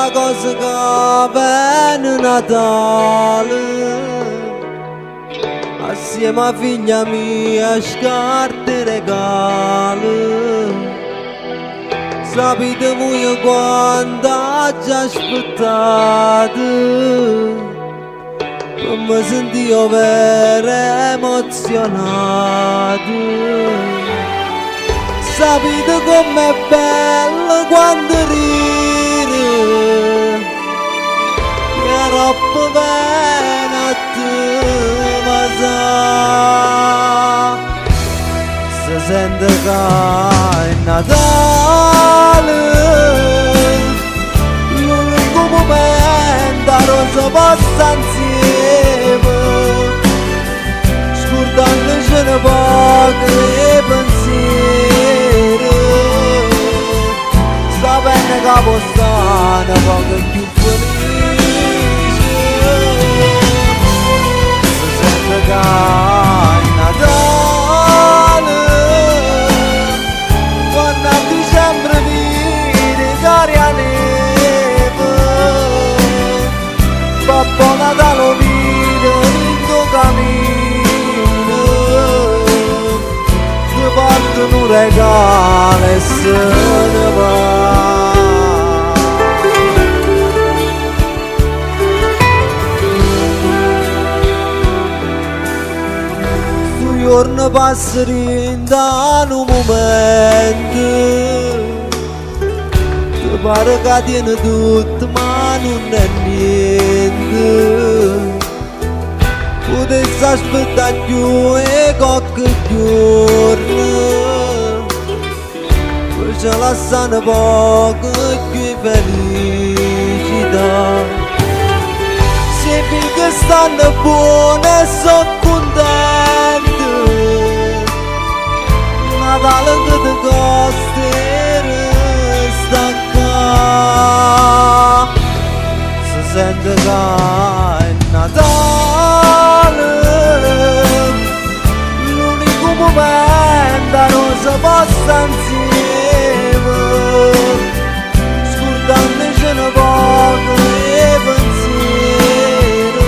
l'unica cosa che viene Natale, assieme a figlia mia scarpe regali. Sapete voi quanto ci aspettate, mi sentivo vero emozionato. Sapete com'è bello quando ride, che troppo bene a te, ma sa, si sente che è Natale, l'unico momento a rosa passa insieme, scordandoci un po' che pensieri, sapendo che può stare un po' più felice, si sente che è Natale, quando a dicembre vedi caria neve, Babbo Natale vide il tuo cammino, ti porta un regalo e se ne va. Sto giorno passerino da un momento, ti pare che tiene tutto ma non è niente. Potessi aspettare più e qualche giorno, poi ci lasciano poco più felicità. Se finché stanno buone e sono contenti, Natale che ti costa sta qua, si sente che è Natale, l'unico momento a non si possa insieme, scordandoci un po' i pensieri,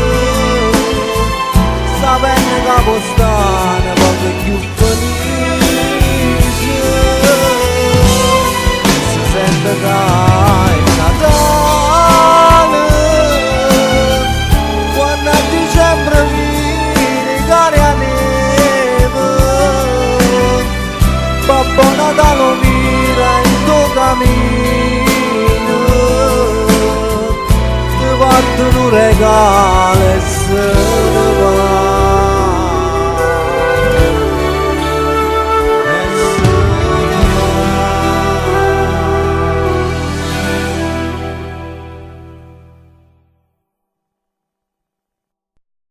sapendo che può stare un po' più felice, si sente che è Natale, quando a dicembre viene caria neve, Babbo Natale mira il tuo cammino, ti porta un regalo e se